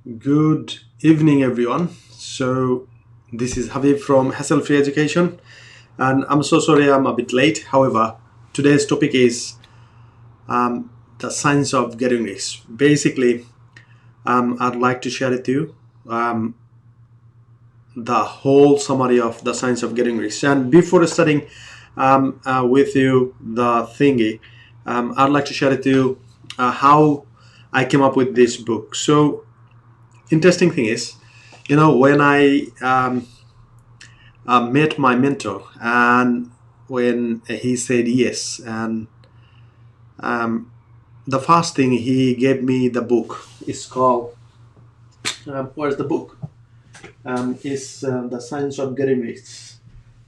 Good evening, everyone. So, this is Habib from Hassle Free Education, and I'm so sorry I'm a bit late. However, today's topic is the science of getting rich. Basically, I'd like to share with you the whole summary of the science of getting rich. And before studying with you the thingy, I'd like to share with you how I came up with this book. So, interesting thing is, when I met my mentor, and when he said yes, and the first thing he gave me the book is called where's the book is the science of getting rich.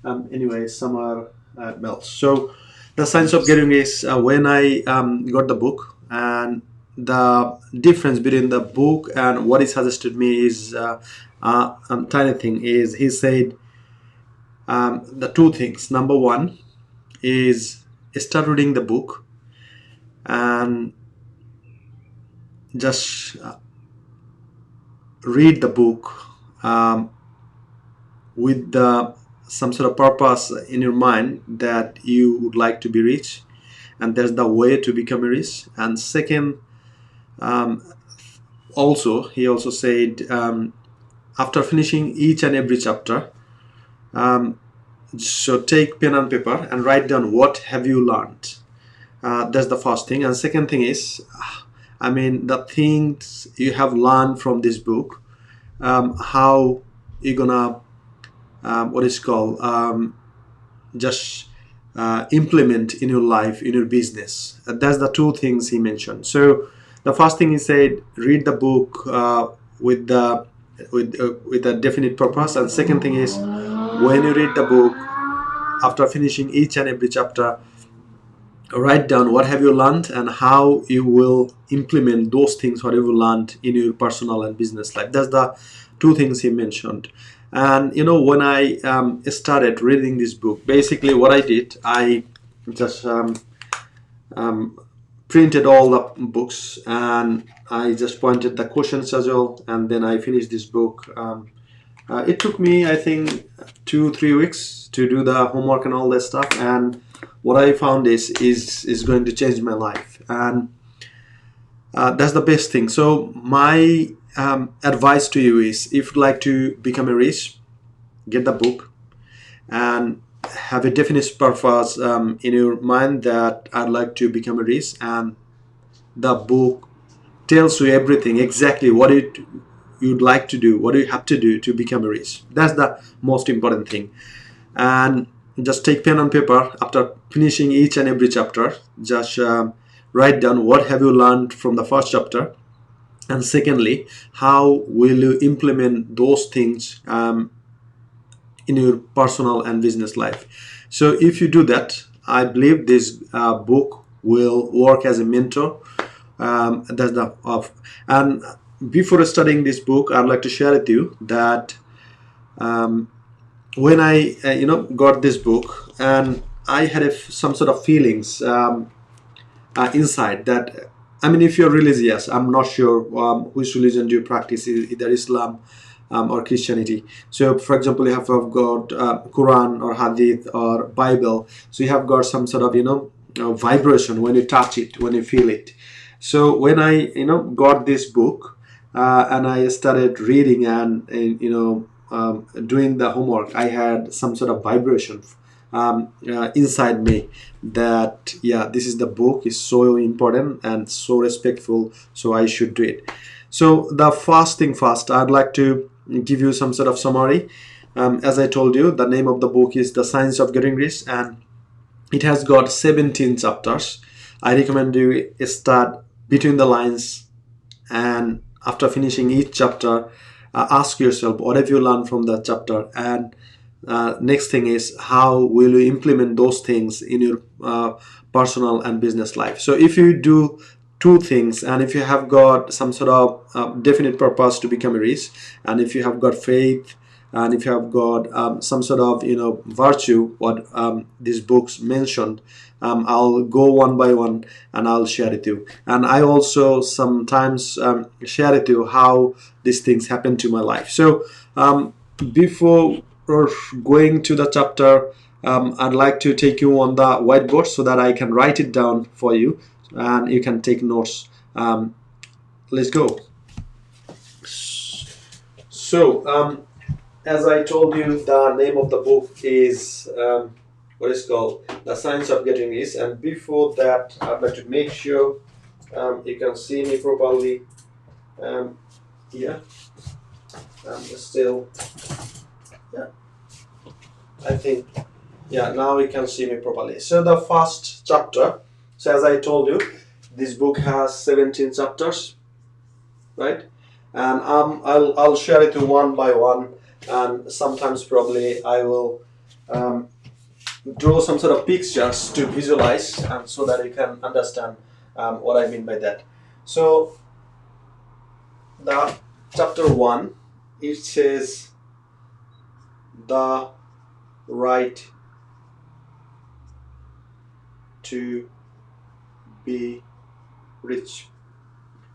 Anyway, summer bells. So the science of getting rich, when I got the book, and the difference between the book and what he suggested me is tiny thing is he said the two things. Number one is start reading the book and just read the book with some sort of purpose in your mind that you would like to be rich, and there's the way to become rich. And second, also he also said after finishing each and every chapter, so take pen and paper and write down what have you learned. That's the first thing. And second thing is, the things you have learned from this book, how you're gonna what is called just implement in your life, in your business. That's the two things he mentioned. So the first thing he said, read the book with a definite purpose. And second thing is, when you read the book, after finishing each and every chapter, write down what have you learned and how you will implement those things what you learned in your personal and business life. That's the two things he mentioned. And when I started reading this book, basically what I did, I just printed all the books, and I just pointed the questions as well, and then I finished this book. It took me, I think, 2-3 weeks to do the homework and all that stuff, and what I found is going to change my life, and that's the best thing. So my advice to you is, if you'd like to become a rich, get the book and have a definite purpose in your mind that I'd like to become a rich, and the book tells you everything, exactly what you'd like to do, what you have to do to become a rich. That's the most important thing. And just take pen and paper after finishing each and every chapter. Just write down what have you learned from the first chapter, and secondly, how will you implement those things in your personal and business life. So if you do that, I believe this book will work as a mentor. That's the off. And before studying this book, I'd like to share with you that when I got this book, and I had some sort of feelings inside that, if you're religious, I'm not sure which religion do you practice, either Islam or Christianity. So for example, you have got Quran or Hadith or Bible, so you have got some sort of vibration when you touch it, when you feel it. So when I got this book and I started reading and doing the homework, I had some sort of vibration inside me that, yeah, this is the book is so important and so respectful, so I should do it. So the first thing first, I'd like to give you some sort of summary. As I told you, the name of the book is The Science of Getting Rich, and it has got 17 chapters. I recommend you start between the lines, and after finishing each chapter, ask yourself, what have you learned from that chapter? And next thing is, how will you implement those things in your personal and business life? So if you do two things, and if you have got some sort of definite purpose to become rich, and if you have got faith and if you have got some sort of virtue what these books mentioned, I'll go one by one and I'll share it with you. And I also sometimes share it with you how these things happen to my life. So before going to the chapter, I'd like to take you on the whiteboard so that I can write it down for you and you can take notes. Let's go. So as I told you, the name of the book is what is called The Science of Getting Rich. And before that, I'd like to make sure you can see me properly. Yeah, still, yeah, I think, yeah, now you can see me properly. So the first chapter, so as I told you, this book has 17 chapters, right? And I'll share it one by one, and sometimes probably I will draw some sort of pictures to visualize, and so that you can understand what I mean by that. So the chapter 1, it says the right to be rich.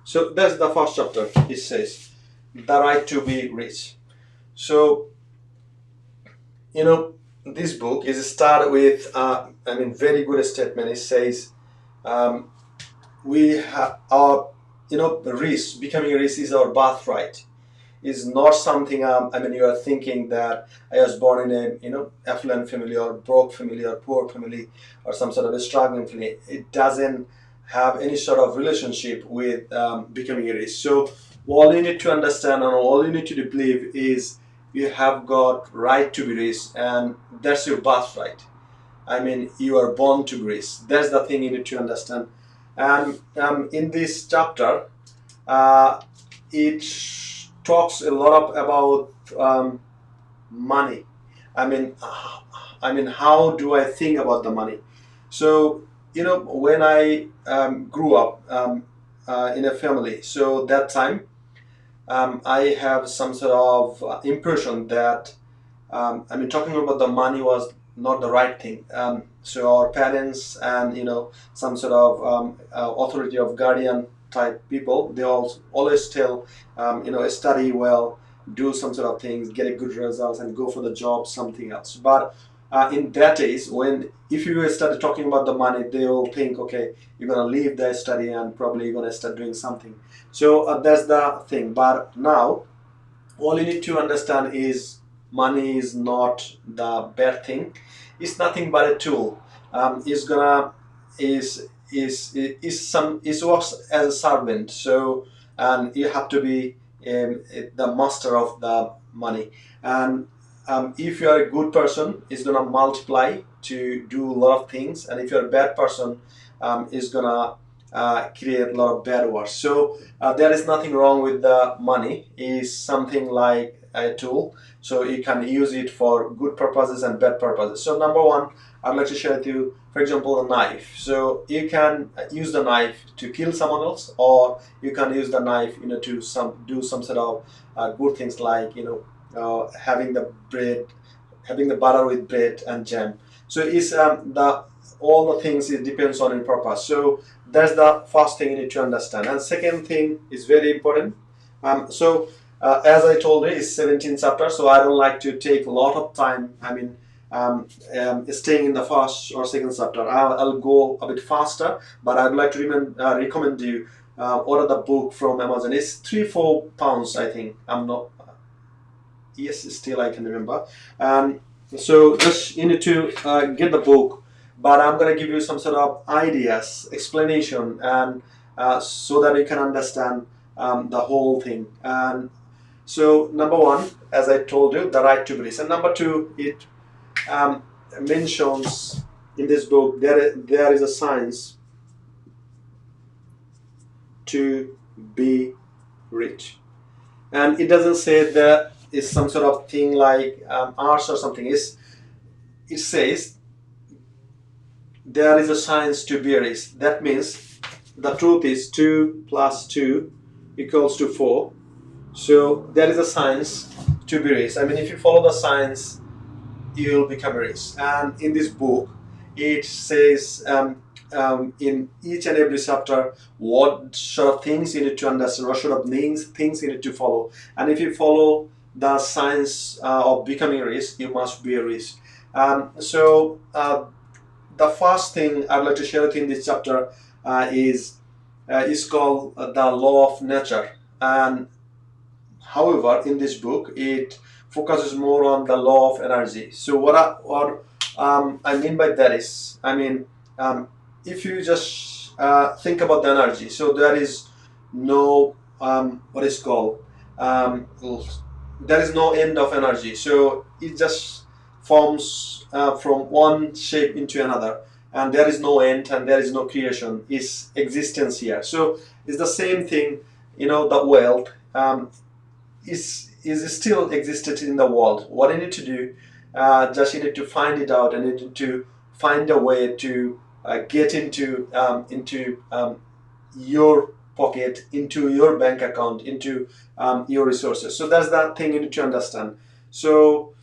So that's the first chapter. It says the right to be rich. So this book is started with very good statement. It says we have our rich, becoming rich is our birthright. Is not something you are thinking that I was born in a affluent family or broke family or poor family or some sort of a struggling family. It doesn't have any sort of relationship with becoming rich. So all you need to understand and all you need to believe is you have got right to be rich, and that's your birthright. You are born to be rich. That's the thing you need to understand. And in this chapter, it talks a lot about money. How do I think about the money? So when I grew up in a family, so that time I have some sort of impression that talking about the money was not the right thing. So our parents and some sort of authority of guardian type people, they always tell study well, do some sort of things, get a good results, and go for the job, something else. But in that days, if you start talking about the money, they will think, okay, you're gonna leave the study and probably you're gonna start doing something. So that's the thing. But now, all you need to understand is money is not the bad thing. It's nothing but a tool. It's gonna is works as a servant. So and you have to be the master of the money. And if you are a good person, it's gonna multiply to do a lot of things. And if you're a bad person, it's gonna create a lot of bad works. So there is nothing wrong with the money. It's something like a tool, so you can use it for good purposes and bad purposes. So number one, I'd like to share with you, for example, a knife. So you can use the knife to kill someone else, or you can use the knife to do some sort of good things, like having the butter with bread and jam. So it's all the things, it depends on your purpose. So that's the first thing you need to understand. And second thing is very important. As I told you, it's 17 chapters, so I don't like to take a lot of time. Staying in the first or second chapter. I'll go a bit faster, but I'd like to recommend you order the book from Amazon. It's £3-4, I think. I'm not. Yes, still I can remember. So just you need to get the book, but I'm gonna give you some sort of ideas, explanation, and so that you can understand the whole thing. And so number one, as I told you, the right to be rich. And number two, it mentions in this book there is a science to be rich. And it doesn't say that is some sort of thing like arts or something. It says there is a science to be rich. That means the truth is 2 + 2 = 4. So there is a science to be rich. I mean, if you follow the science, you'll become rich. And in this book, it says in each and every chapter what sort of things you need to understand, what sort of things you need to follow. And if you follow the science of becoming rich, you must be rich. The first thing I'd like to share with you in this chapter is called the law of nature. And however, in this book, it focuses more on the law of energy. So what I mean by that is, I mean, if you just think about the energy, so there is no what is called there is no end of energy. So it just forms from one shape into another, and there is no end and there is no creation. Is existence here. So it's the same thing. The wealth. Is still existed in the world. What you need to do, just you need to find it out, and you need to find a way to get into your pocket, into your bank account, into your resources. So that's the thing you need to understand. So,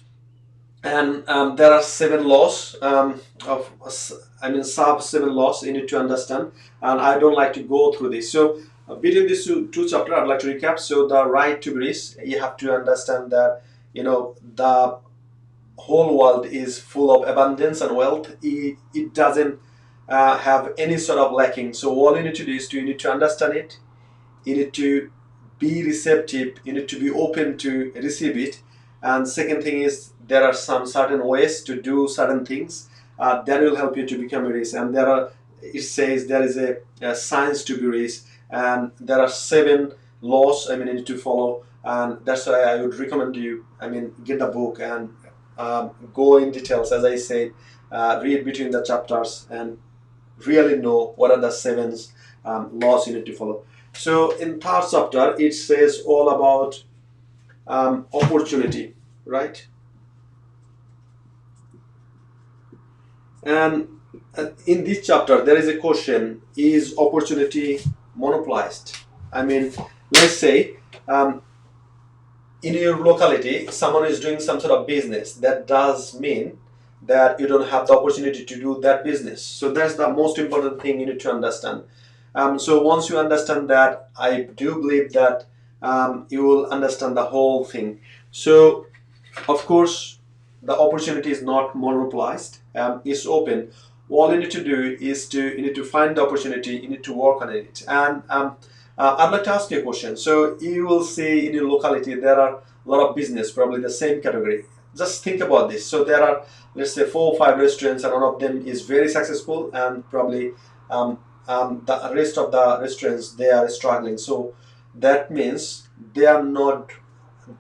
and there are 7 laws sub 7 laws you need to understand, and I don't like to go through this. So between these two chapters, I'd like to recap. So the right to be rich, you have to understand that the whole world is full of abundance and wealth. It doesn't have any sort of lacking. So all you need to do is you need to understand it. You need to be receptive. You need to be open to receive it. And second thing is, there are some certain ways to do certain things that will help you to become rich. And it says there is a science to be rich, and there are 7 laws you need to follow. And that's why I would recommend you, get the book and go in details, as I said, read between the chapters and really know what are the 7 laws you need to follow. So in third chapter, it says all about opportunity, right? And in this chapter, there is a question: is opportunity monopolized? Let's say in your locality, someone is doing some sort of business. That does mean that you don't have the opportunity to do that business. So that's the most important thing you need to understand. So once you understand that, I do believe that you will understand the whole thing. So, of course, the opportunity is not monopolized. It's open. All you need to do is you need to find the opportunity. You need to work on it. And I'd like to ask you a question. So you will see in your locality there are a lot of business, probably the same category. Just think about this. So there are, let's say, 4 or 5 restaurants, and one of them is very successful, and probably the rest of the restaurants, they are struggling. So that means they are not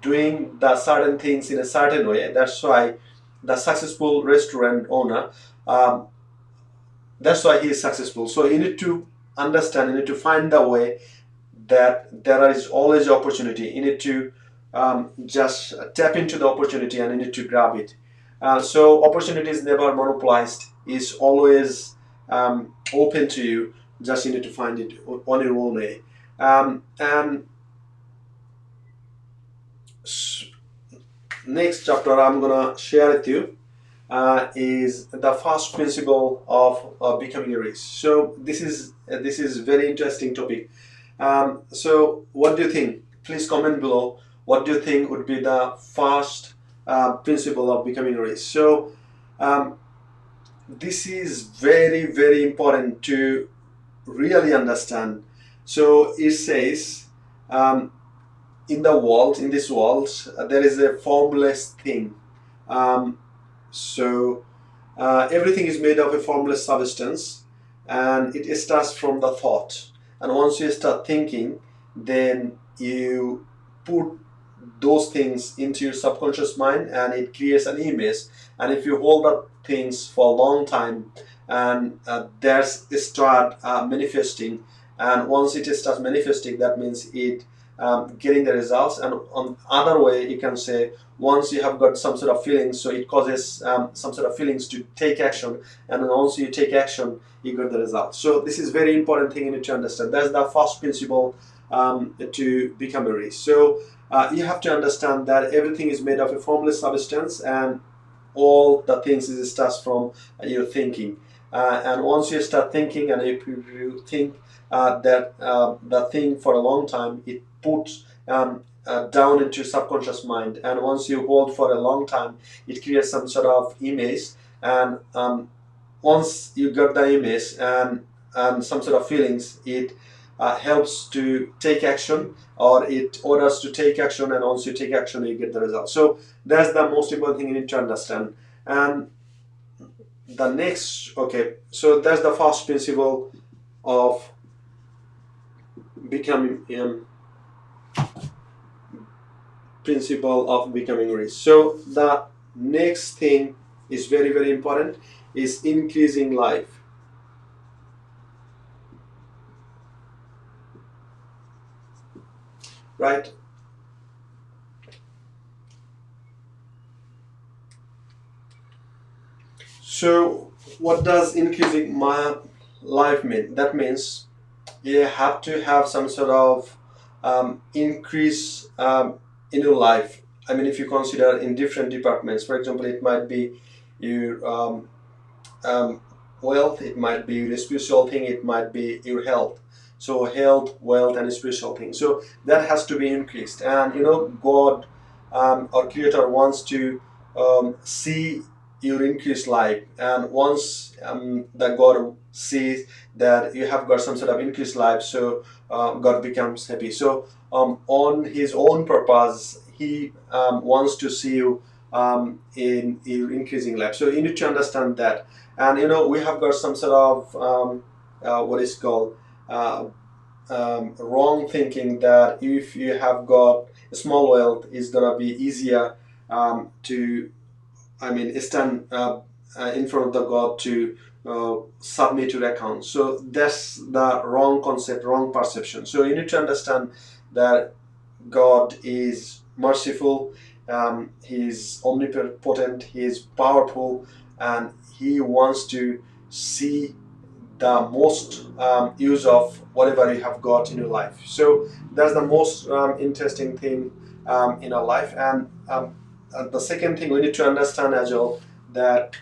doing the certain things in a certain way. That's why the successful restaurant owner, that's why he is successful. So you need to understand, you need to find the way that there is always opportunity. You need to just tap into the opportunity, and you need to grab it. So opportunity is never monopolized. It's always open to you. Just you need to find it on your own way. And next chapter I'm gonna share with you is the first principle of becoming rich. So this is very interesting topic. So what do you think? Please comment below. What do you think would be the first principle of becoming rich? So this is very, very important to really understand. So it says in this world, there is a formless thing. So everything is made of a formless substance, and it starts from the thought. And once you start thinking, then you put those things into your subconscious mind, and it creates an image. And if you hold up things for a long time, and there's start manifesting, and once it starts manifesting, that means it getting the results. And on other way, you can say, once you have got some sort of feelings, so it causes some sort of feelings to take action, and then once you take action, you get the result. So this is very important thing you need to understand. That's the first principle to become a race. So you have to understand that everything is made of a formless substance, and all the things is starts from your thinking. And once you start thinking, and if you think that the thing for a long time, it puts down into subconscious mind, and once you hold for a long time, it creates some sort of image. And once you get the image and some sort of feelings, it helps to take action, or it orders to take action, and once you take action, you get the result. So that's the most important thing you need to understand. And the next, okay, so that's the first principle of becoming rich. So the next thing is very, very important, is increasing life. Right? So what does increasing my life mean? That means you have to have some sort of increase in your life. I mean, if you consider in different departments, for example, it might be your wealth, it might be your spiritual thing, it might be your health. So health, wealth, and spiritual thing. So that has to be increased. And God, our Creator, wants to see your increased life. And once that God sees that you have got some sort of increased life, so God becomes happy. So on His own purpose, He wants to see you in your increasing life. So you need to understand that. And we have got some sort of what is called wrong thinking, that if you have got a small wealth, it's gonna be easier to, I mean, stand in front of the God to submit your account. So that's the wrong concept, wrong perception. So you need to understand that God is merciful, He is omnipotent, He is powerful, and He wants to see the most use of whatever you have got in your life. So that's the most interesting thing in our life. And the second thing we need to understand as well, that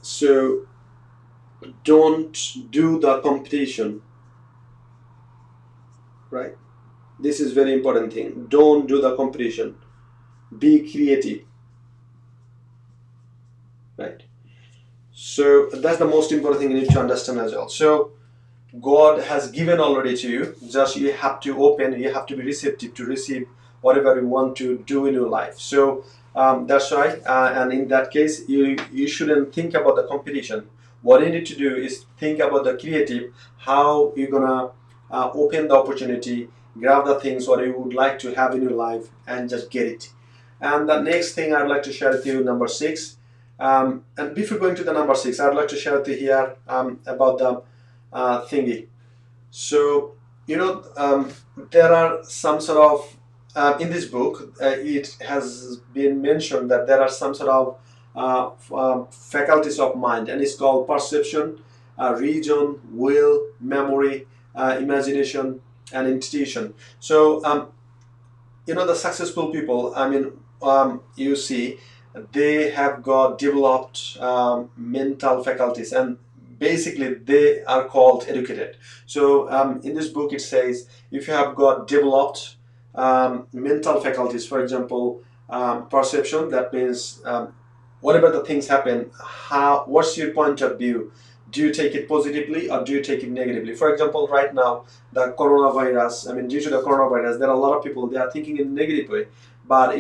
so don't do the competition, right? This is very important thing. Don't do the competition. Be creative, right? So that's the most important thing you need to understand as well. So God has given already to you. Just you have to open. You have to be receptive to receive whatever you want to do in your life. So that's right. And in that case, you shouldn't think about the competition. What you need to do is think about the creative. How you're gonna open the opportunity, grab the things what you would like to have in your life, and just get it. And the next thing I'd like to share with you, number 6. And before going to the number 6, I'd like to share with you here about the thingy. So there are some sort of in this book it has been mentioned that there are some sort of faculties of mind, and it's called perception, reason, will, memory, imagination, and intuition. So the successful people, I mean, you see, they have got developed mental faculties, and basically they are called educated. So in this book it says, if you have got developed mental faculties, for example, perception, that means whatever the things happen, what's your point of view? Do you take it positively or do you take it negatively? For example, right now, the coronavirus, I mean, due to the coronavirus, there are a lot of people, they are thinking in a negative way. But,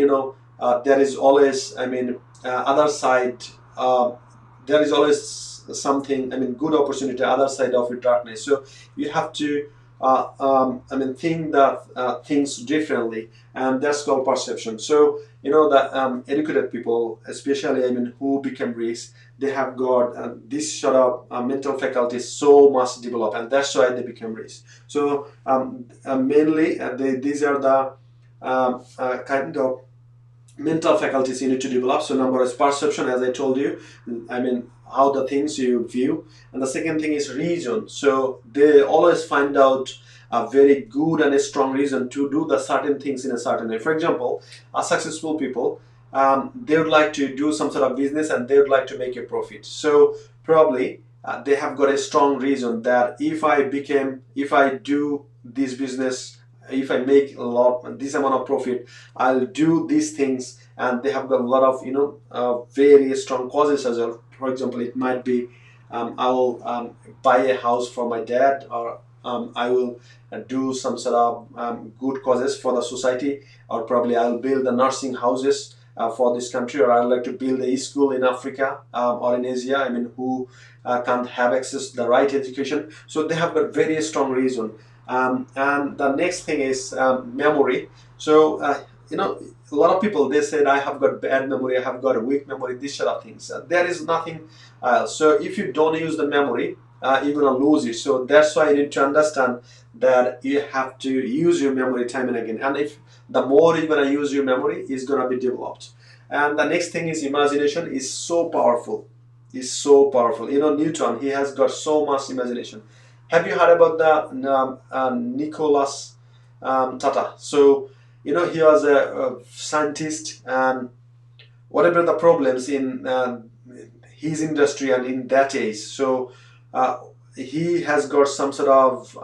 there is always, I mean, other side, there is always something, I mean, good opportunity, other side of your darkness. So you have to, think that things differently, and that's called perception. So, the educated people, especially, I mean, who become rich, they have got this sort of mental faculties so much developed, and that's why they become rich. So mainly these are the kind of mental faculties you need to develop. So number is perception, as I told you. I mean, how the things you view. And the second thing is reason. So they always find out a very good and a strong reason to do the certain things in a certain way. For example, successful people, they would like to do some sort of business and they would like to make a profit. So probably they have got a strong reason that if I do this business, if I make this amount of profit, I'll do these things. And they have got a lot of very strong causes as well. For example, it might be I will buy a house for my dad, or I will do some sort of good causes for the society, or probably I'll build the nursing houses for this country, or I'd like to build a school in Africa or in Asia, who can't have access to the right education. So they have got very strong reason. And the next thing is memory. So a lot of people, they said, I have got bad memory, I have got a weak memory, these sort of things. There is nothing else. So if you don't use the memory, you're gonna lose it. So that's why you need to understand that you have to use your memory time and again. And if the more you're gonna use your memory, it's gonna be developed. And the next thing is imagination is so powerful. Is so powerful. Newton, he has got so much imagination. Have you heard about the Nicholas Tata? So he was a scientist, and whatever the problems in his industry and in that age, so he has got some sort of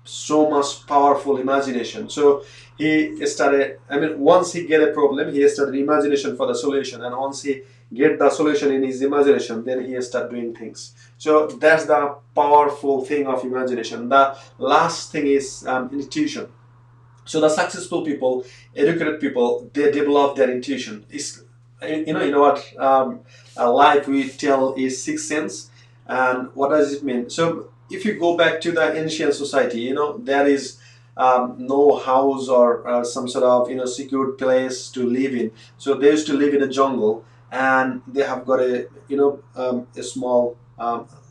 so much powerful imagination. So he started, once he get a problem, he started imagination for the solution, and once he get the solution in his imagination, then he start doing things. So that's the powerful thing of imagination. The last thing is intuition. So the successful people, educated people, they develop their intuition. It's, what life we tell is sixth sense. And what does it mean? So if you go back to the ancient society, there is no house or some sort of secure place to live in. So they used to live in a jungle, and they have got a small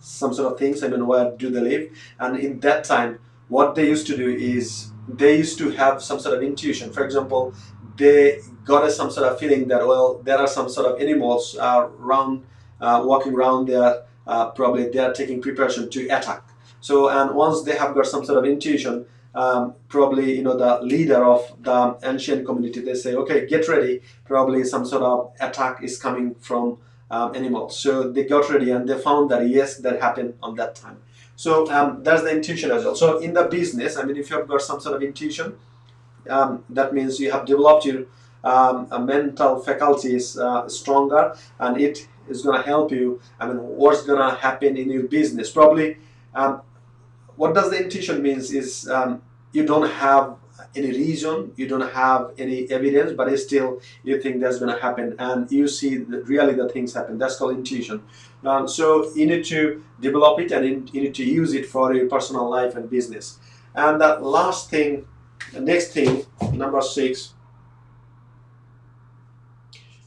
some sort of things. Where do they live? And in that time, what they used to do is they used to have some sort of intuition. For example, they got some sort of feeling that, well, there are some sort of animals around, walking around there. Probably they are taking preparation to attack. So, and once they have got some sort of intuition, probably the leader of the ancient community, they say, okay, get ready, probably some sort of attack is coming from animals. So they got ready, and they found that yes, that happened on that time. So that's the intuition as well. So in the business, if you have got some sort of intuition, that means you have developed your mental faculties stronger, and it is going to help you. What's going to happen in your business? Probably, what does the intuition means is you don't have any reason, you don't have any evidence, but still you think that's going to happen, and you see that really the things happen. That's called intuition. So you need to develop it, and you need to use it for your personal life and business. And that last thing, the next thing, number 6,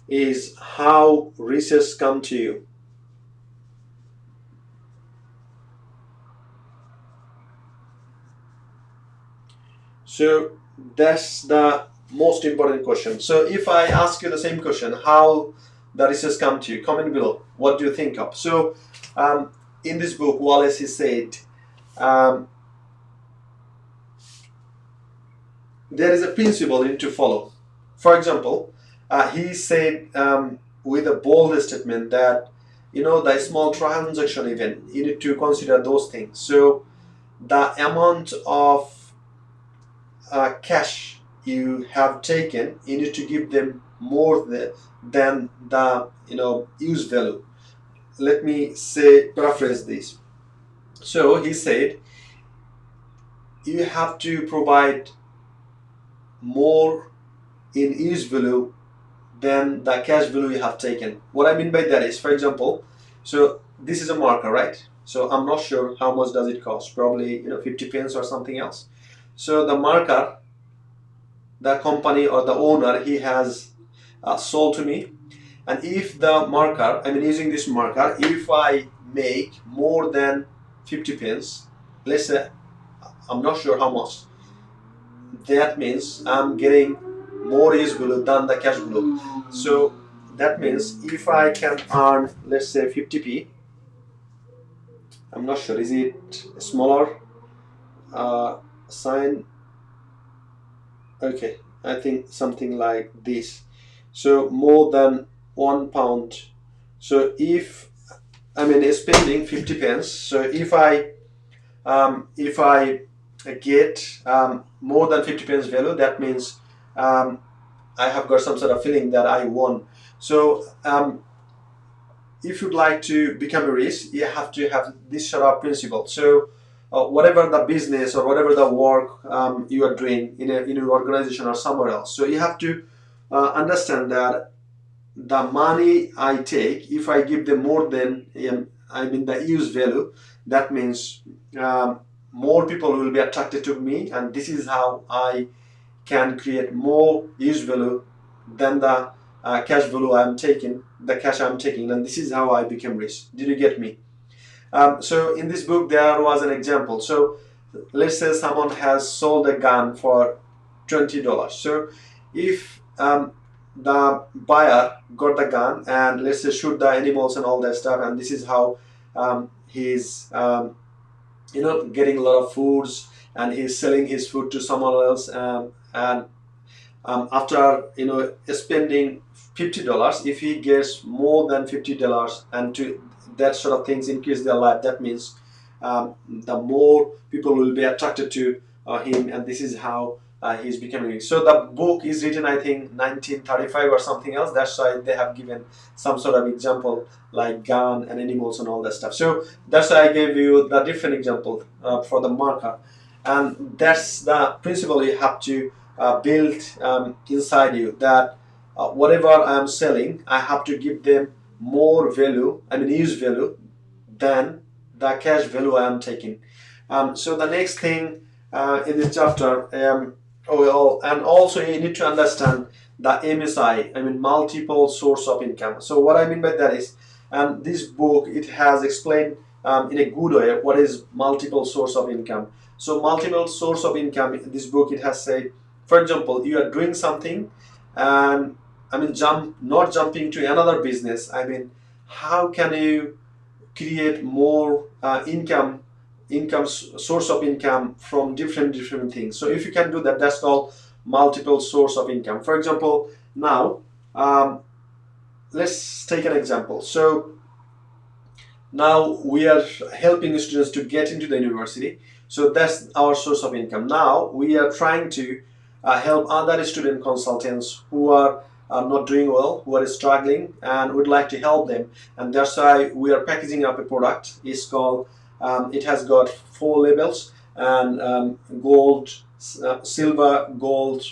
is how research come to you. So that's the most important question. So if I ask you the same question, how the research come to you, comment below. What do you think of? So in this book, Wallace, he said, there is a principle you need to follow. For example, he said with a bold statement that, the small transaction event, you need to consider those things. So the amount of cash you have taken, you need to give them more than the use value. Let me paraphrase this. So he said, you have to provide more in use value than the cash value you have taken. What I mean by that is, for example, so this is a marker, right? So I'm not sure how much does it cost, probably 50 pence or something else. So the marker, the company or the owner, he has sold to me, and if the marker, using this marker, if I make more than 50 pence, let's say, I'm not sure how much, that means I'm getting more use value than the cash value. So that means if I can earn, let's say, 50p, I'm not sure, is it smaller sign? Okay, I think something like this. So more than £1. So if spending 50 pence, so if I get more than 50 pence value, that means I have got some sort of feeling that I won. So if you'd like to become a rich, you have to have this sort of principle. So whatever the business or whatever the work you are doing in your organization or somewhere else, so you have to understand that the money I take, if I give them more than the use value, that means more people will be attracted to me, and this is how I can create more use value than the cash value I'm taking, the cash I'm taking, and this is how I become rich. Did you get me? So in this book there was an example. So let's say someone has sold a gun for $20. So if the buyer got the gun and let's say shoot the animals and all that stuff, and this is how he's getting a lot of foods, and he's selling his food to someone else, and after spending $50, if he gets more than $50 and to that sort of things increase their life, that means the more people will be attracted to him, and this is how he's becoming rich. So the book is written, I think, 1935 or something else. That's why they have given some sort of example like gun and animals and all that stuff. So that's why I gave you the different example for the marker, and that's the principle you have to build inside you, that whatever I'm selling, I have to give them more value, use value, than the cash value I am taking. So the next thing in this chapter, and also you need to understand the MSI, multiple source of income. So what I mean by that is, this book, it has explained in a good way what is multiple source of income. So multiple source of income, in this book it has said, for example, you are doing something and not jumping to another business. How can you create more source of income from different things? So if you can do that, that's called multiple source of income. For example, now let's take an example. So now we are helping students to get into the university, so that's our source of income. Now we are trying to help other student consultants who are not doing well, who are struggling, and would like to help them, and that's why we are packaging up a product. It's called it has got 4 labels, and gold, silver, gold,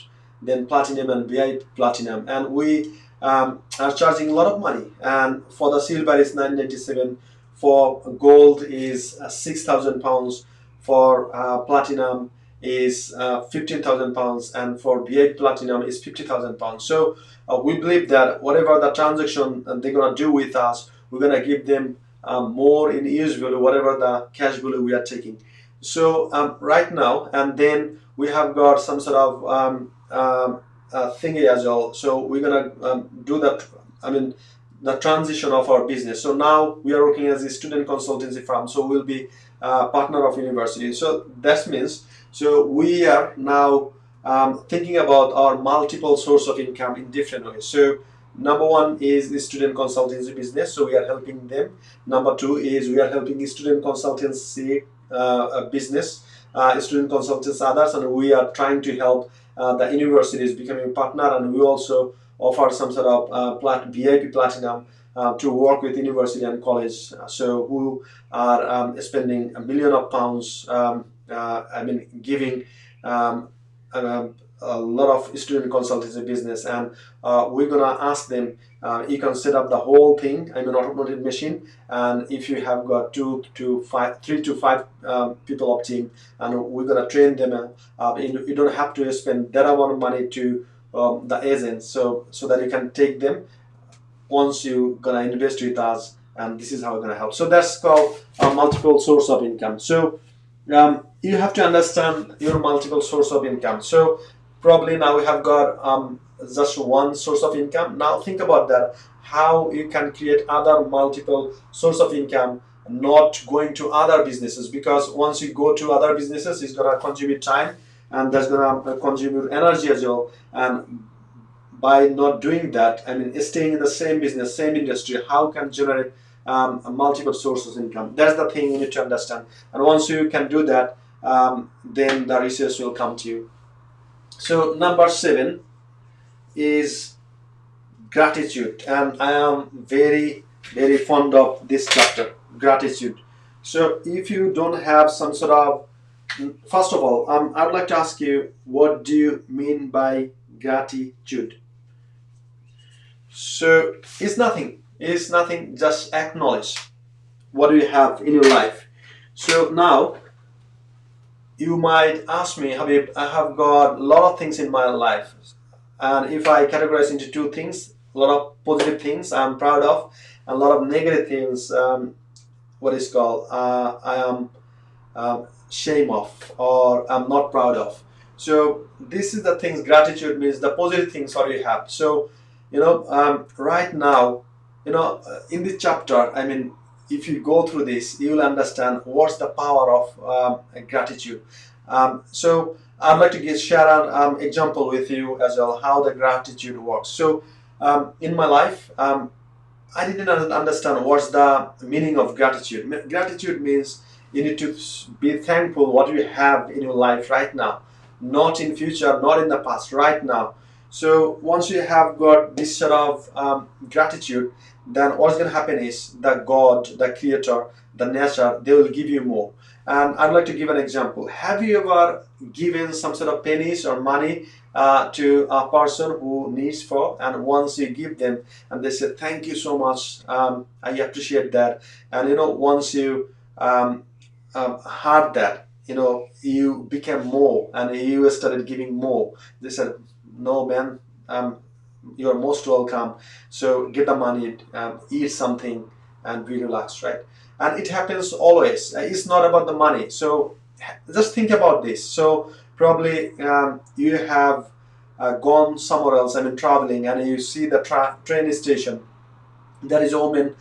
then platinum and VIP platinum, and we are charging a lot of money. And for the silver is $997, for gold is £6,000, for platinum is £15,000, and for VIP platinum is £50,000. So we believe that whatever the transaction they're gonna do with us, we're gonna give them more in use value, whatever the cash value we are taking. So right now, and then we have got some sort of thingy as well. So we're gonna do that. The transition of our business. So now we are working as a student consultancy firm. So we'll be partner of university. So that means, so we are now thinking about our multiple source of income in different ways. So number one is the student consultancy business. So we are helping them. Number two is we are helping student consultancy business, student consultants others, and we are trying to help the universities becoming a partner, and we also offer some sort of VIP platinum to work with university and college, so who are spending £1 million giving a lot of student consultancy business, and we're gonna ask them, you can set up the whole thing, automated machine, and if you have got 3 to 5 people of team, and we're gonna train them. You don't have to spend that amount of money to the agents, so that you can take them once you gonna invest with us, and this is how we're gonna help. So that's called a multiple source of income. So you have to understand your multiple source of income. So probably now we have got just one source of income. Now think about that, how you can create other multiple source of income not going to other businesses, because once you go to other businesses, it's going to contribute time and that's going to contribute energy as well. And by not doing that, I mean, staying in the same business, same industry, how can generate multiple sources of income? That's the thing you need to understand. And once you can do that, then the resource will come to you. So number 7 is gratitude, and I am very, very fond of this chapter, gratitude. So if you don't have some sort of, first of all, I'd like to ask you, what do you mean by gratitude? So it's nothing, just acknowledge what you have in your life. So now you might ask me, Habib, I have got a lot of things in my life, and if I categorize into two things, a lot of positive things I'm proud of, and a lot of negative things, what is called, I am shame of, or I'm not proud of. So this is the things. Gratitude means the positive things what you have. So right now, in this chapter, I mean, if you go through this, you will understand what's the power of gratitude. So I'd like to share an example with you as well, how the gratitude works. So in my life, I didn't understand what's the meaning of gratitude. Gratitude means you need to be thankful what you have in your life right now, not in future, not in the past, right now. So once you have got this sort of gratitude, then what's going to happen is the God, the Creator, the nature, they will give you more. And I'd like to give an example. Have you ever given some sort of pennies or money to a person who needs for, and once you give them and they say thank you so much, I appreciate that, and once you heard that, you became more and you started giving more, they said, no man, you're most welcome, so get the money, eat something and be relaxed, right? And it happens always. It's not about the money. So just think about this. So probably you have gone somewhere else, I mean traveling, and you see the train station. There is a woman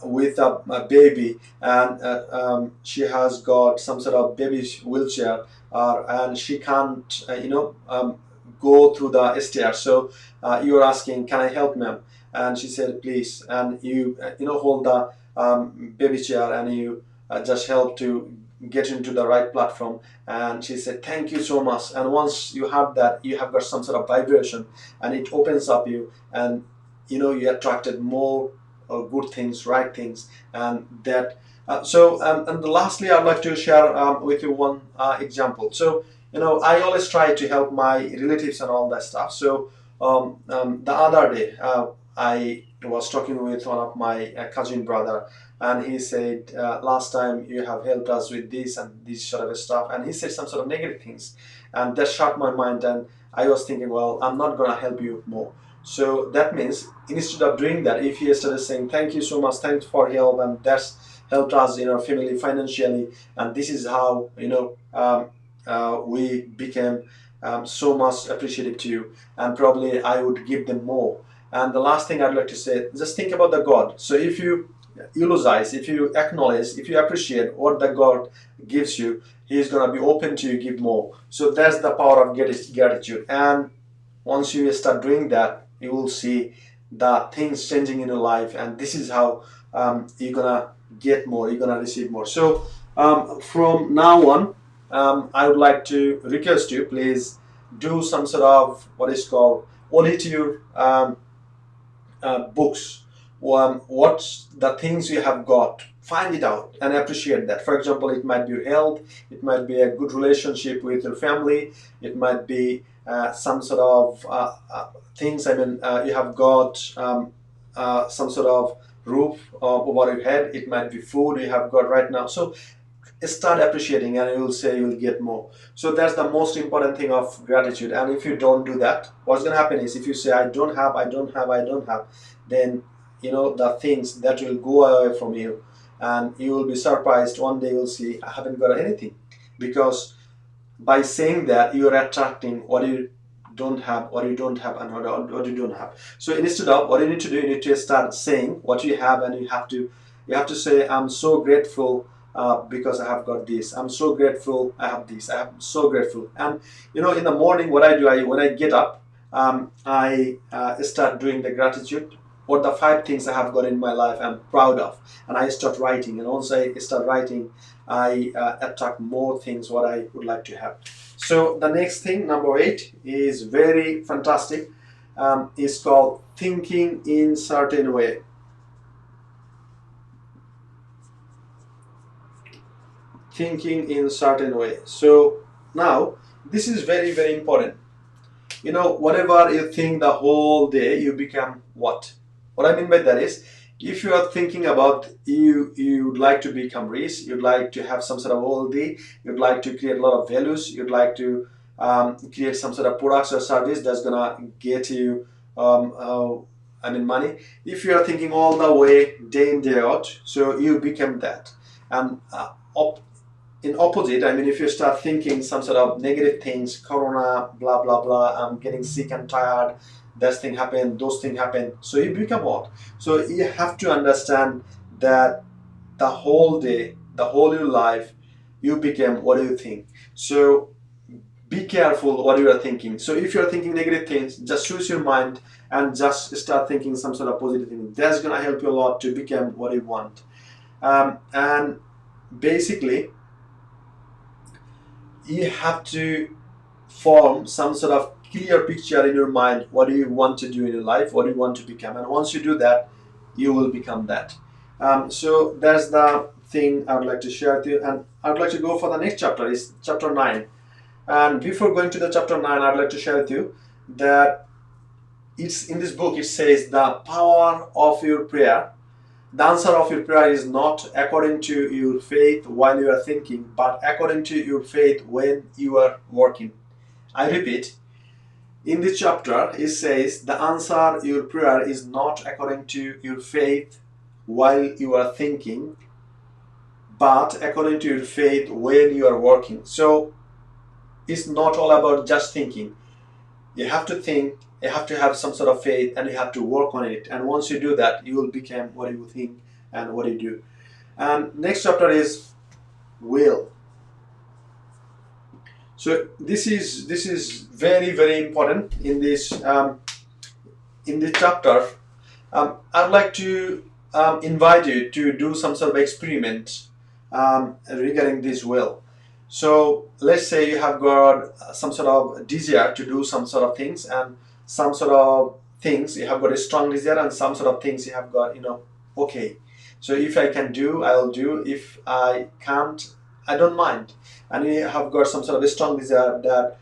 with a baby, and she has got some sort of baby wheelchair, and she can't, go through the stairs. So you are asking, "Can I help, ma'am?" And she said, "Please." And you, hold the baby chair, and you just help to get into the right platform. And she said, "Thank you so much." And once you have that, you have got some sort of vibration, and it opens up you, and you attracted more good things, right things, and that. And lastly, I'd like to share with you one example. So I always try to help my relatives and all that stuff. So the other day, I was talking with one of my cousin brother, and he said, last time you have helped us with this and this sort of stuff, and he said some sort of negative things, and that shut my mind, and I was thinking, well, I'm not gonna help you more. So that means instead of doing that, if he started saying thank you so much, thanks for help, and that's helped us in our family financially, and this is how we became so much appreciative to you, and probably I would give them more. And the last thing I'd like to say, just think about the God. So if you eulogize, if you acknowledge, if you appreciate what the God gives you, He's gonna be open to you give more. So that's the power of gratitude. And once you start doing that, you will see the things changing in your life, and this is how you're gonna get more, you're gonna receive more. So from now on, I would like to request you, please do some sort of what is called audit your books. What's the things you have got, find it out and appreciate that. For example, it might be your health, it might be a good relationship with your family, it might be some sort of things, I mean, you have got some sort of roof over your head, it might be food you have got right now. So start appreciating, and you will say you will get more. So that's the most important thing of gratitude. And if you don't do that, what's going to happen is, if you say I don't have, I don't have, I don't have, then the things that will go away from you, and you will be surprised one day you'll see I haven't got anything, because by saying that you are attracting what you don't have, what you don't have, and what you don't have. So instead of, what you need to do, you need to start saying what you have, and you have to You have to say, I'm so grateful because I have got this. I'm so grateful I have this. I'm so grateful. And in the morning, what I do, when I get up, I start doing the gratitude. What the 5 things I have got in my life I'm proud of, and I start writing. And once I start writing, I attract more things what I would like to have. So the next thing, number 8, is very fantastic. Is called thinking in certain way. Thinking in certain way. So now this is very, very important. Whatever you think the whole day, you become what I mean by that is, if you are thinking about you'd like to become rich, you'd like to have some sort of wealthy, you'd like to create a lot of values, you'd like to create some sort of products or service that's gonna get you money. If you are thinking all the way day in day out, so you become that. And in opposite, if you start thinking some sort of negative things, corona, blah blah blah, I'm getting sick and tired, that thing happened, those things happen, so you become what? So you have to understand that the whole day, the whole your life, you become what you think. So be careful what you are thinking. So if you are thinking negative things, just switch your mind and just start thinking some sort of positive thing. That's gonna help you a lot to become what you want. And basically, you have to form some sort of clear picture in your mind. What do you want to do in your life? What do you want to become? And once you do that, you will become that. So that's the thing I would like to share with you. And I would like to go for the next chapter, is chapter 9. And before going to the chapter 9, I'd like to share with you that it's in this book. It says the power of your prayer. The answer of your prayer is not according to your faith while you are thinking, but according to your faith when you are working. I repeat, in this chapter, it says the answer your prayer is not according to your faith while you are thinking, but according to your faith when you are working. So it's not all about just thinking. You have to think, you have to have some sort of faith, and you have to work on it. And once you do that, you will become what you think and what you do. And next chapter is will. So this is very, very important in this chapter. I'd like to invite you to do some sort of experiment regarding this will. So let's say you have got some sort of desire to do some sort of things, and some sort of things you have got a strong desire, and some sort of things you have got, okay. So if I can do, I'll do. If I can't, I don't mind. And you have got some sort of a strong desire that,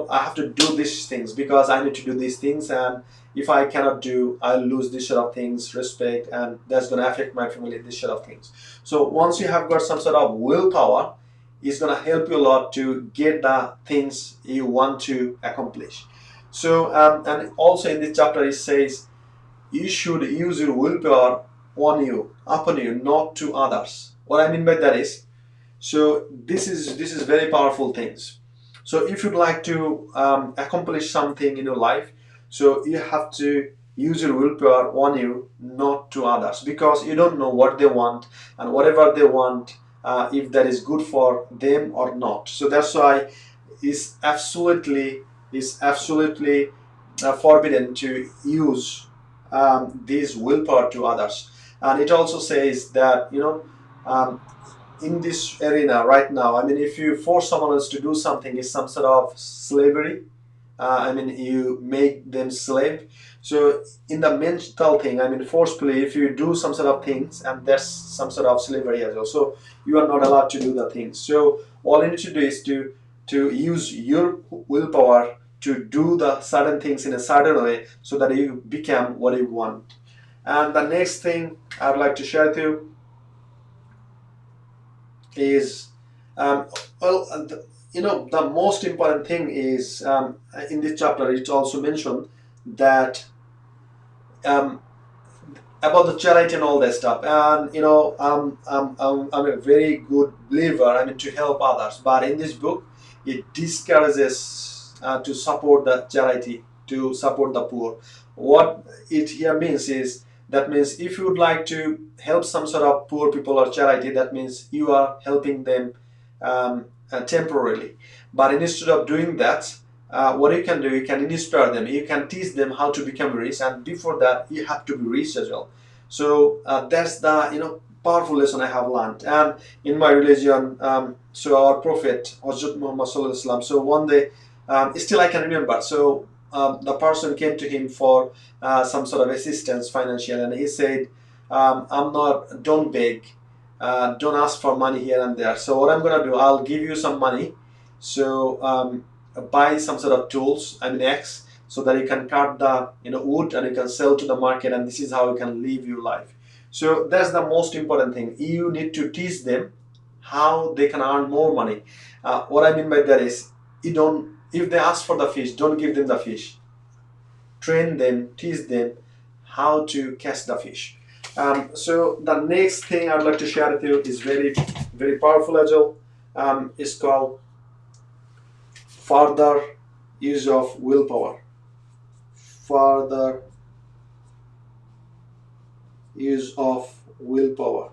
I have to do these things because I need to do these things, and if I cannot do, I'll lose this sort of things, respect, and that's going to affect my family, this sort of things. So once you have got some sort of willpower, it's going to help you a lot to get the things you want to accomplish. So and also in this chapter it says you should use your willpower upon you, not to others. What I mean by that is, so this is very powerful things. So if you'd like to accomplish something in your life, so you have to use your willpower on you, not to others, because you don't know what they want, and whatever they want, if that is good for them or not. So that's why it's absolutely forbidden to use this willpower to others. And it also says that in this arena right now, if you force someone else to do something, it's some sort of slavery. You make them slave. So in the mental thing, forcefully, if you do some sort of things, and that's some sort of slavery as well. So you are not allowed to do the things. So all you need to do is to use your willpower to do the certain things in a certain way, so that you become what you want. And the next thing I'd like to share with you is, the most important thing is, in this chapter it's also mentioned that about the charity and all that stuff. And I'm a very good believer, to help others, but in this book it discourages to support the charity, to support the poor. What it here means is That means if you would like to help some sort of poor people or charity, that means you are helping them temporarily. But instead of doing that, what you can do, you can inspire them, you can teach them how to become rich, and before that you have to be rich as well. So that's the powerful lesson I have learned. And in my religion, so our prophet Hazrat Muhammad Sallallahu Alaihi Wasallam, so one day, still I can remember, so the person came to him for some sort of assistance financial, and he said, don't beg, don't ask for money here and there. So what I'm gonna do, I'll give you some money, so buy some sort of tools, I mean X, so that you can cut the wood and you can sell to the market, and this is how you can live your life. So that's the most important thing. You need to teach them how they can earn more money. What I mean by that is, if they ask for the fish, don't give them the fish. Train them, teach them how to catch the fish. So the next thing I'd like to share with you is very, very powerful as well. It's called further use of willpower. Further use of willpower.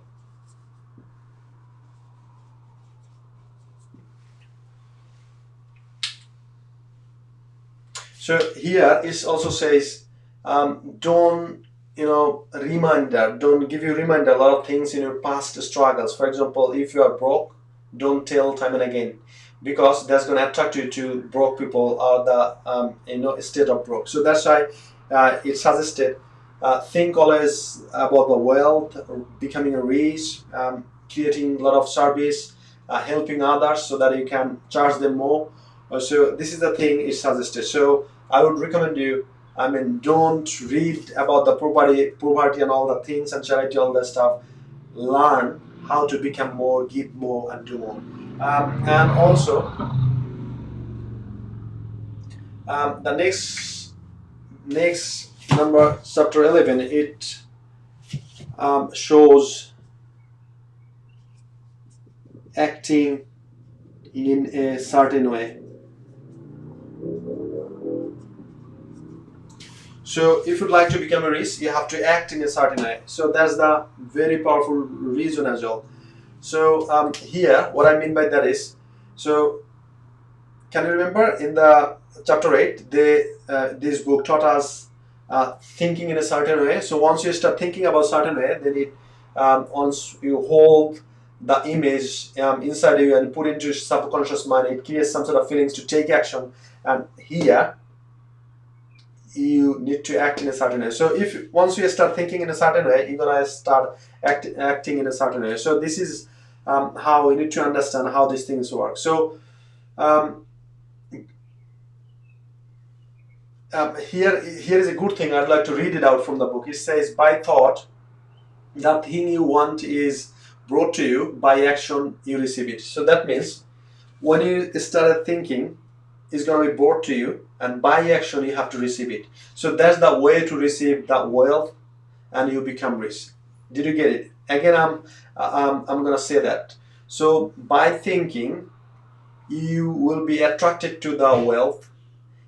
So here it also says, don't reminder, don't give you reminder a lot of things in your past struggles. For example, if you are broke, don't tell time and again, because that's going to attract you to broke people or the state of broke. So that's why it suggested, think always about the wealth, becoming rich, creating a lot of service, helping others so that you can charge them more. So this is the thing it suggested. So I would recommend you, don't read about the poverty and all the things and charity, all that stuff. Learn how to become more, give more, and do more. And also, the next number, chapter 11, it shows acting in a certain way. So if you'd like to become a rich, you have to act in a certain way. So that's the very powerful reason as well. So here, what I mean by that is, so can you remember in the chapter 8, this book taught us thinking in a certain way. So once you start thinking about certain way, then once you hold the image inside you and put into subconscious mind, it creates some sort of feelings to take action. And here, you need to act in a certain way. So if once you start thinking in a certain way, you're gonna start acting in a certain way. So this is how you need to understand how these things work. So here is a good thing. I'd like to read it out from the book. It says, by thought, that thing you want is brought to you, by action you receive it. So that means when you started thinking, it's going to be brought to you, and by action you have to receive it. So that's the way to receive that wealth, and you become rich. Did you get it? Again, I'm going to say that. So by thinking, you will be attracted to the wealth,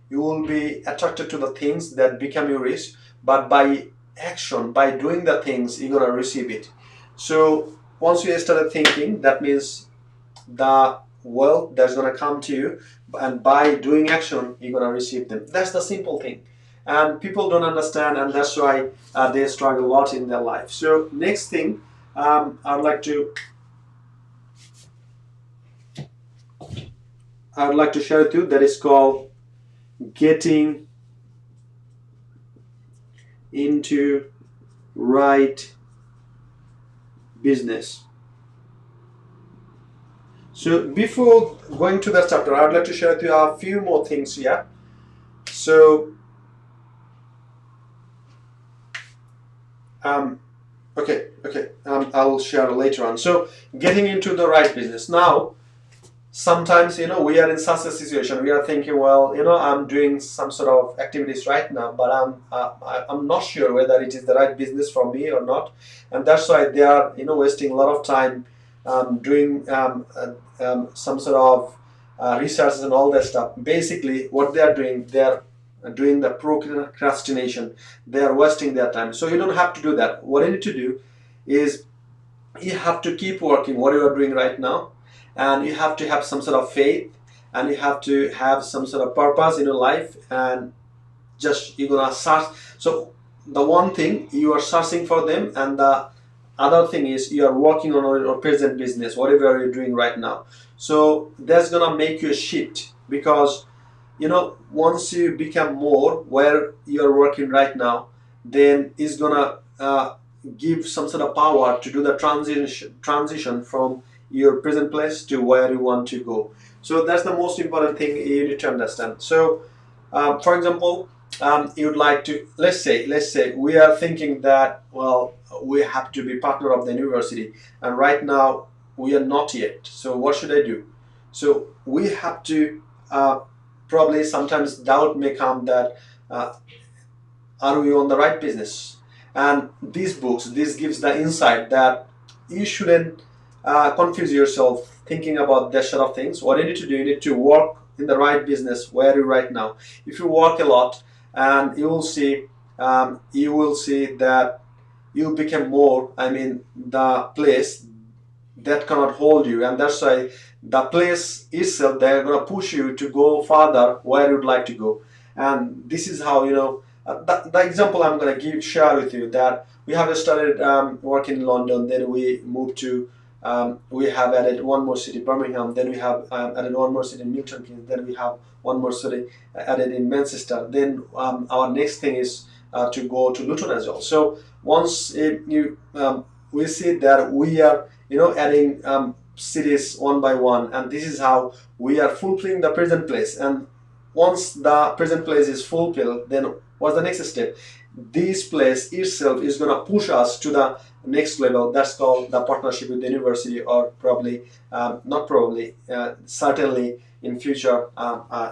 you will be attracted to the things that become you rich, but by action, by doing the things, you're going to receive it. So once you started thinking, that means the wealth that's going to come to you, and by doing action you're going to receive them. That's the simple thing, and people don't understand, and that's why they struggle a lot in their life. So next thing I'd like to share with you, that is called getting into right business. So before going to that chapter, I would like to share with you a few more things here. So, okay, I'll share later on. So, getting into the right business. Now, sometimes, we are in such a situation. We are thinking, well, I'm doing some sort of activities right now, but I'm not sure whether it is the right business for me or not, and that's why they are, wasting a lot of time doing some sort of research and all that stuff. Basically, what they are doing, they are doing the procrastination. They are wasting their time. So you don't have to do that. What you need to do is you have to keep working what you are doing right now, and you have to have some sort of faith, and you have to have some sort of purpose in your life, and just you're gonna search. So the one thing you are searching for them, and the other thing is you are working on your present business, whatever you're doing right now. So that's gonna make you a shift, because once you become more where you're working right now, then it's gonna give some sort of power to do the transition from your present place to where you want to go. So that's the most important thing you need to understand. So for example, you'd like to, let's say we are thinking that, well, we have to be partner of the university, and right now we are not yet. So what should I do? So we have to probably sometimes doubt may come that are we on the right business? And this gives the insight that you shouldn't confuse yourself thinking about that sort of things. What you need to do, you need to work in the right business where you're right now. If you work a lot, and you will see that you become more, the place that cannot hold you, and that's why the place itself, they're going to push you to go further where you'd like to go. And this is how the example I'm going to share with you, that we have started working in London, then we moved to we have added one more city, Birmingham, then we have added one more city in Milton Keynes, then we have one more city added in Manchester, then our next thing is to go to Luton as well. So once we see that we are adding cities one by one, and this is how we are fulfilling the present place. And once the present place is fulfilled, then what's the next step? This place itself is going to push us to the next level. That's called the partnership with the university, or probably not probably certainly in future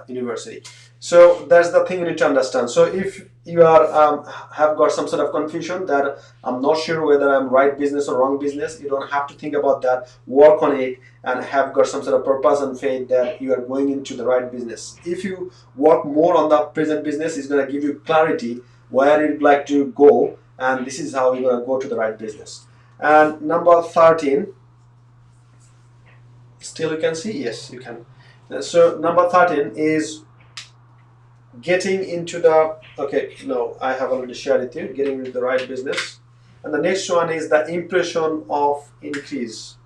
university. So that's the thing you need to understand. So if you are have got some sort of confusion that I'm not sure whether I'm right business or wrong business, you don't have to think about that. Work on it and have got some sort of purpose and faith that you are going into the right business. If you work more on the present business, it's going to give you clarity where you'd like to go, and this is how you're going to go to the right business. And number 13, still you can see? Yes, you can. So number 13 is getting into the, okay, no, I have already shared it here, getting into the right business. And the next one is the impression of increase.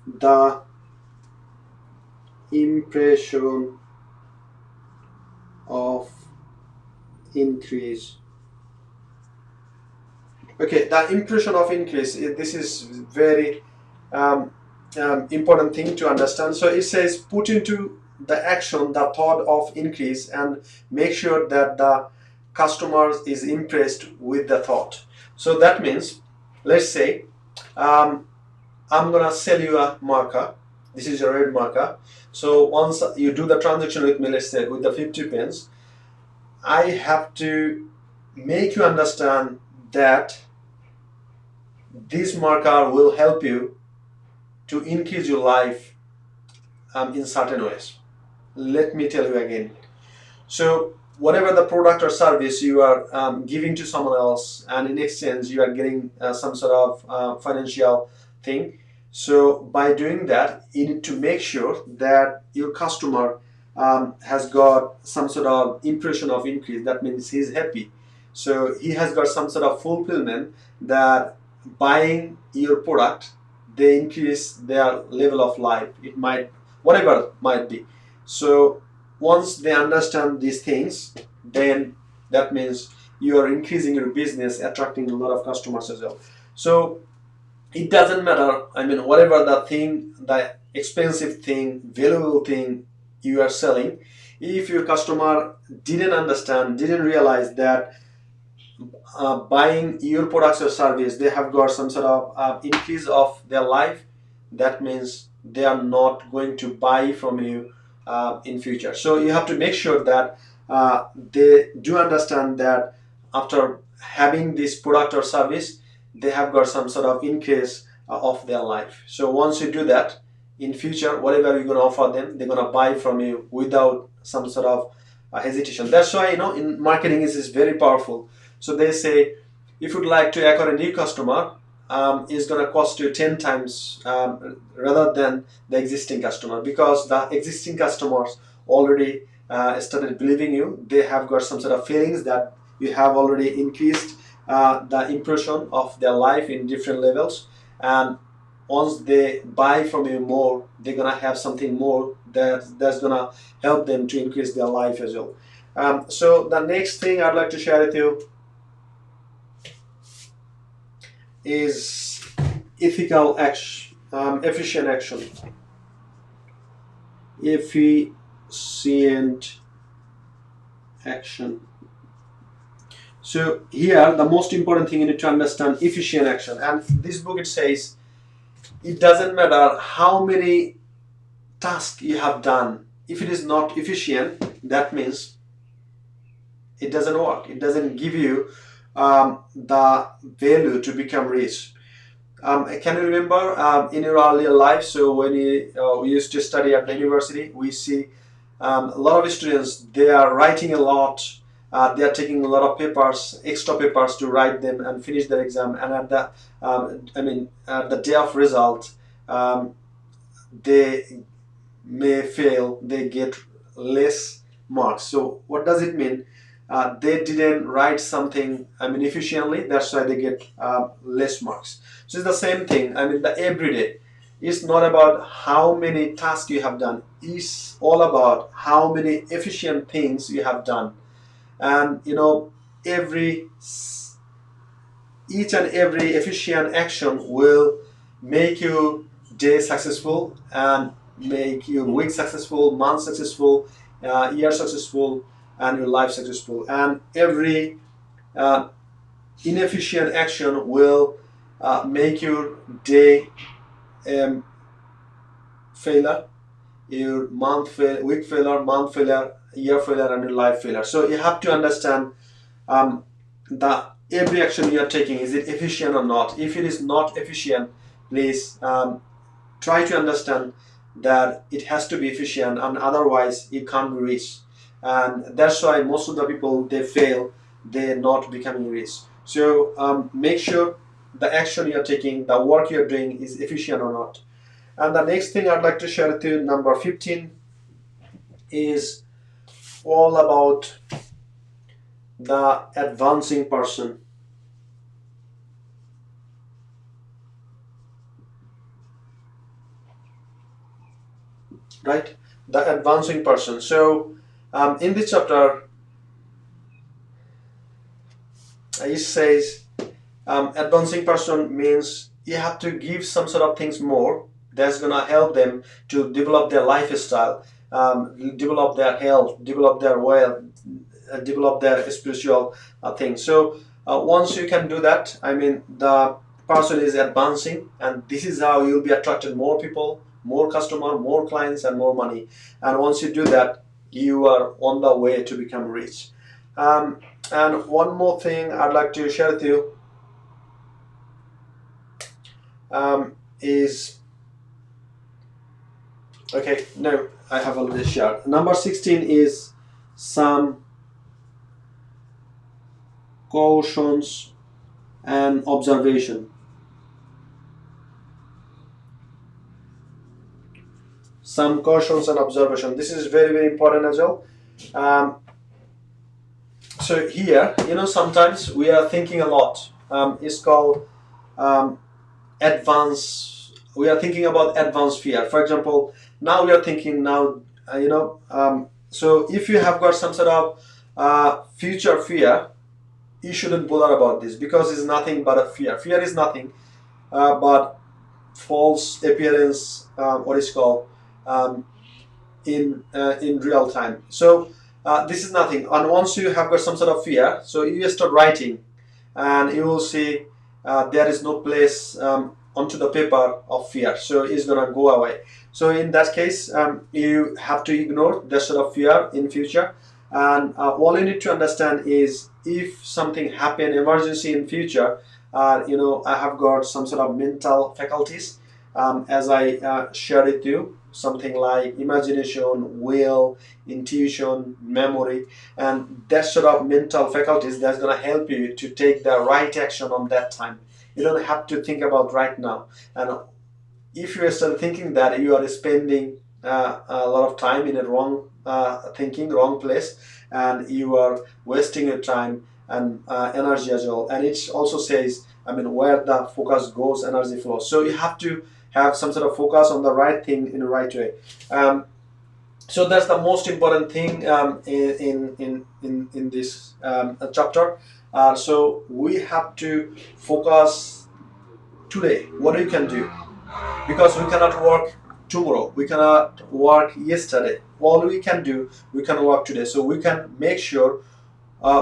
The impression of increase. Okay, the impression of increase, this is very important thing to understand. So it says put into the action the thought of increase and make sure that the customer is impressed with the thought. So that means, let's say I'm gonna sell you a marker. This is a red marker. So once you do the transaction with me, let's say with the 50 pence, I have to make you understand that this marker will help you to increase your life in certain ways. Let me tell you again. So whatever the product or service you are giving to someone else, and in exchange you are getting some sort of financial thing. So by doing that, you need to make sure that your customer has got some sort of impression of increase. That means he's happy. So he has got some sort of fulfillment that buying your product, they increase their level of life. It might, whatever it might be. So once they understand these things, then that means you are increasing your business, attracting a lot of customers as well. So it doesn't matter, whatever the thing, the expensive thing, valuable thing you are selling, if your customer didn't understand, didn't realize that buying your products or service, they have got some sort of increase of their life, that means they are not going to buy from you in future. So you have to make sure that they do understand that after having this product or service, they have got some sort of increase of their life. So once you do that, in future, whatever you're going to offer them, they're going to buy from you without some sort of hesitation. That's why, in marketing is very powerful. So they say, if you'd like to acquire a new customer, it's going to cost you 10 times rather than the existing customer, because the existing customers already started believing you. They have got some sort of feelings that you have already increased the impression of their life in different levels, and once they buy from you more, they're gonna have something more that's gonna help them to increase their life as well. So the next thing I'd like to share with you is ethical action, efficient action, efficient action. So here, the most important thing you need to understand efficient action. And this book, it says, it doesn't matter how many tasks you have done. If it is not efficient, that means it doesn't work. It doesn't give you the value to become rich. Can you remember in your earlier life, so when we used to study at the university, we see a lot of students, they are writing a lot, they are taking a lot of papers, extra papers to write them and finish their exam, and at the at the day of result, they may fail, they get less marks. So what does it mean? They didn't write something efficiently, that's why they get less marks. So it's the same thing. The everyday is not about how many tasks you have done, it's all about how many efficient things you have done. And each and every efficient action will make your day successful and make your week successful, month successful, year successful, and your life successful. And every inefficient action will make your day failure, your week failure, month failure, year failure, and your life failure. So you have to understand the every action you are taking, is it efficient or not? If it is not efficient, please try to understand that it has to be efficient, and otherwise it can't be rich. And that's why most of the people, they fail, they're not becoming rich. So make sure the action you're taking, the work you're doing is efficient or not. And the next thing I'd like to share with you, number 15, is all about the advancing person. Right? The advancing person. So in this chapter, it says advancing person means you have to give some sort of things more that's gonna help them to develop their lifestyle, develop their health, develop their wealth, develop their spiritual things. So once you can do that, the person is advancing, and this is how you'll be attracted more people, more customer, more clients, and more money. And once you do that, you are on the way to become rich. And one more thing I'd like to share with you is, okay, no, I have already shared. Number 16 is some cautions and observation. Some cautions and observation. This is very, very important as well. So here, sometimes we are thinking a lot. It's called advance. We are thinking about advanced fear. For example, now we are thinking so if you have got some sort of future fear, you shouldn't bother about this, because it's nothing but a fear. Fear is nothing but false appearance, what is called in real time. So this is nothing. And once you have got some sort of fear, so you start writing, and you will see there is no place onto the paper of fear, so it's gonna go away. So in that case, you have to ignore that sort of fear in future. And all you need to understand is, if something happen, emergency in future, I have got some sort of mental faculties as I shared with you, something like imagination, will, intuition, memory, and that sort of mental faculties that's going to help you to take the right action on that time. You don't have to think about right now. And if you start thinking that, you are spending a lot of time in a wrong thinking, wrong place, and you are wasting your time and energy as well. And it also says, I mean, where the focus goes, energy flows. So you have to have some sort of focus on the right thing in the right way. So that's the most important thing in this chapter. So we have to focus today. What you can do, because we cannot work tomorrow, we cannot work yesterday. All we can do, we can work today. So we can make sure,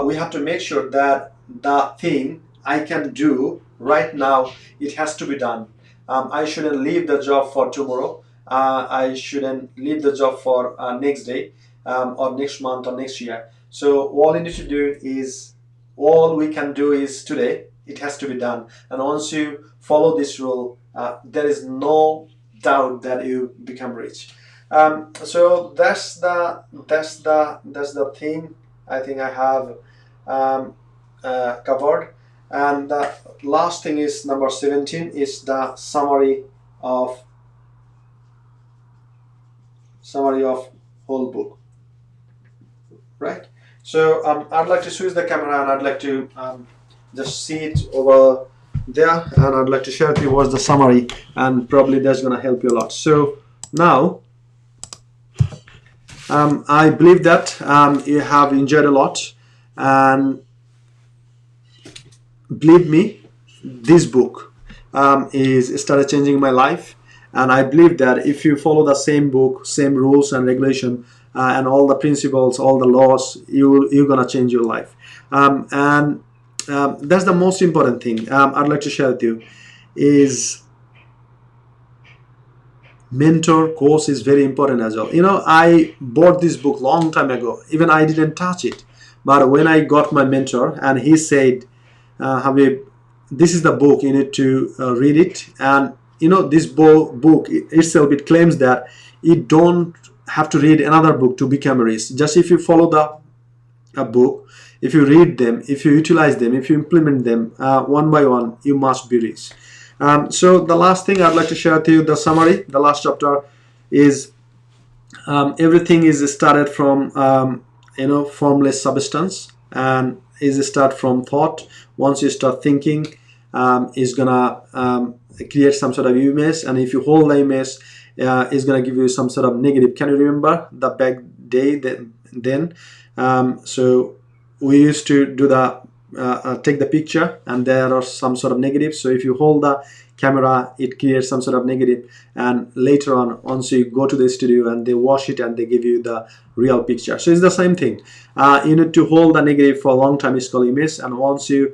we have to make sure that the thing I can do right now, it has to be done. I shouldn't leave the job for tomorrow. I shouldn't leave the job for next day, or next month or next year. So all you need to do is, all we can do is today. It has to be done. And once you follow this rule, there is no doubt that you become rich. So that's the thing I think I have covered. And the last thing is number 17 is the summary of whole book, right? So I'd like to switch the camera, and I'd like to just see it over there, and I'd like to share with you what's the summary, and probably that's going to help you a lot. So now I believe that you have enjoyed a lot, and believe me, this book is started changing my life. And I believe that if you follow the same book, same rules and regulation, and all the principles, all the laws, you're gonna change your life. And that's the most important thing I'd like to share with you is mentor course is very important as well. You know, I bought this book long time ago. Even I didn't touch it. But when I got my mentor, and he said, Habib, this is the book, you need to read it. And you know, this book itself, it claims that you don't have to read another book to become rich. Just if you follow the book, if you read them, if you utilize them, if you implement them one by one, you must be rich. So the last thing I'd like to share with you, the summary, the last chapter is everything is started from formless substance, and is start from thought. Once you start thinking, is gonna create some sort of image, and if you hold the image, is going to give you some sort of negative. Can you remember the back day then? So we used to do the take the picture, and there are some sort of negative. So if you hold the camera, it creates some sort of negative, and later on, once you go to the studio and they wash it and they give you the real picture. So it's the same thing. You need to hold the negative for a long time. It's called image, and once you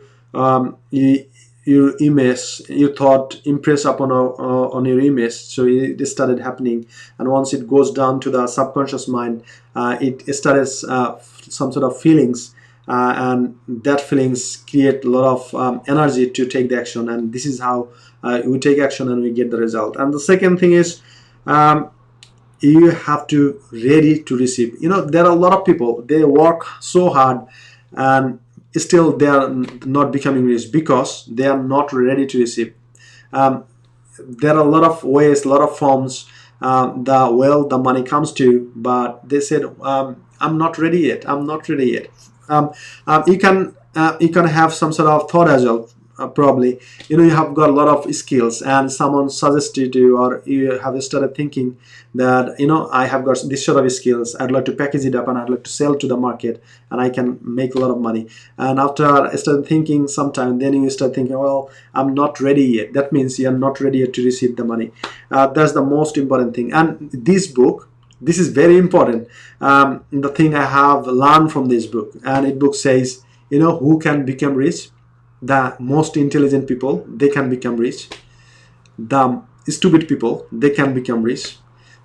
your image, your thought impress upon on your image, so it started happening, and once it goes down to the subconscious mind, it starts some sort of feelings, and that feelings create a lot of energy to take the action, and this is how we take action and we get the result. And the second thing is you have to ready to receive. You know, there are a lot of people, they work so hard and still they are not becoming rich because they are not ready to receive. There are a lot of ways, a lot of forms the money comes to, but they said, I'm not ready yet, I'm not ready yet. You can have some sort of thought as well. Probably, you know, you have got a lot of skills and someone suggested you, or you have started thinking that, you know, I have got this sort of skills, I'd like to package it up and I'd like to sell to the market and I can make a lot of money. And after I started thinking sometime, then you start thinking, well, I'm not ready yet. That means you're not ready yet to receive the money. That's the most important thing. And this book, this is very important. The thing I have learned from this book, and it book says, you know, who can become rich? The most intelligent people, they can become rich. The stupid people, they can become rich.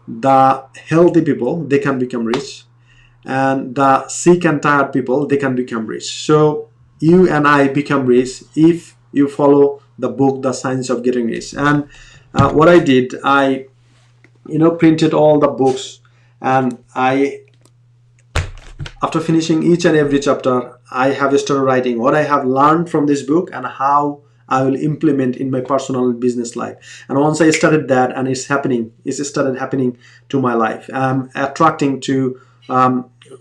The healthy people, they can become rich. And the sick and tired people, they can become rich. So you and I become rich if you follow the book, The Science of Getting Rich. And what I did, I printed all the books, and after finishing each and every chapter, I have started writing what I have learned from this book and how I will implement in my personal and business life. And once I started that, and it started happening to my life. I'm attracting to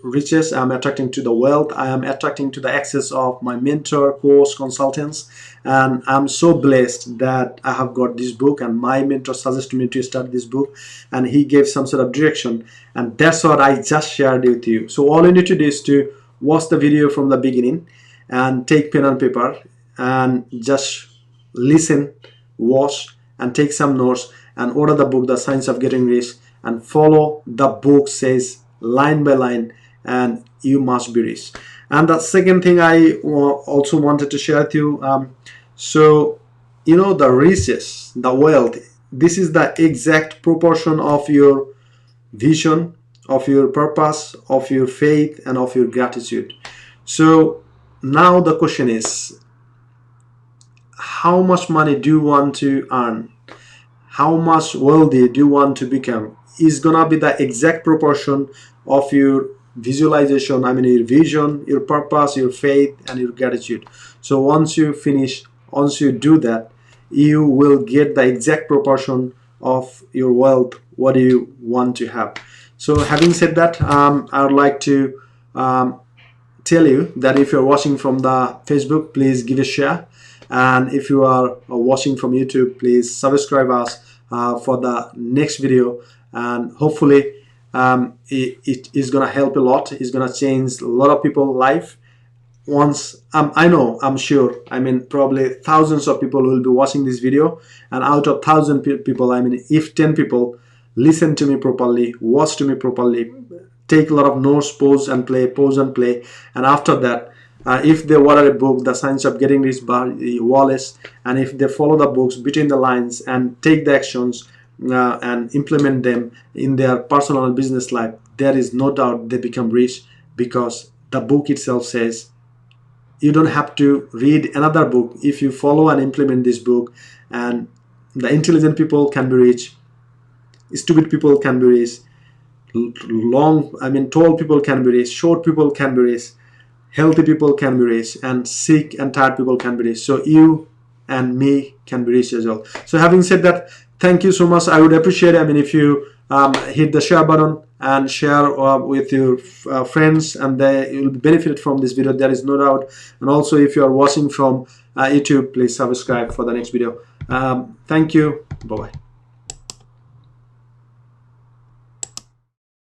riches, I'm attracting to the wealth, I am attracting to the access of my mentor, coach, consultants, and I'm so blessed that I have got this book, and my mentor suggested me to start this book, and he gave some sort of direction, and that's what I just shared with you. So all you need to do is to watch the video from the beginning and take pen and paper and just listen, watch, and take some notes, and order the book, The Science of Getting Rich, and follow the book says line by line, and you must be rich. And the second thing I also wanted to share with you, so the riches, the wealth, this is the exact proportion of your vision, of your purpose, of your faith, and of your gratitude. So now the question is, how much money do you want to earn? How much wealthy do you want to become? Is gonna be the exact proportion of your visualization, your vision, your purpose, your faith, and your gratitude. So once you do that, you will get the exact proportion of your wealth, what do you want to have. So having said that, I would like to tell you that if you're watching from the Facebook, please give a share, and if you are watching from YouTube, please subscribe us for the next video, and hopefully it is gonna help a lot. It's gonna change a lot of people's life. Once I'm sure, probably thousands of people will be watching this video, and out of 1,000 people, if 10 people listen to me properly, watch to me properly, take a lot of notes, pause and play, and after that, if they order a book, The Science of Getting Rich by Wallace, and if they follow the books between the lines and take the actions and implement them in their personal and business life, there is no doubt they become rich, because the book itself says you don't have to read another book. If you follow and implement this book, and the intelligent people can be rich, stupid people can be rich, tall people can be rich, short people can be rich, healthy people can be rich, and sick and tired people can be rich. So you and me can be rich as well. So having said that, thank you so much. I would appreciate it if you hit the share button and share with your friends, and they will benefit from this video, there is no doubt. And also, if you are watching from YouTube, please subscribe for the next video. Thank you. Bye bye.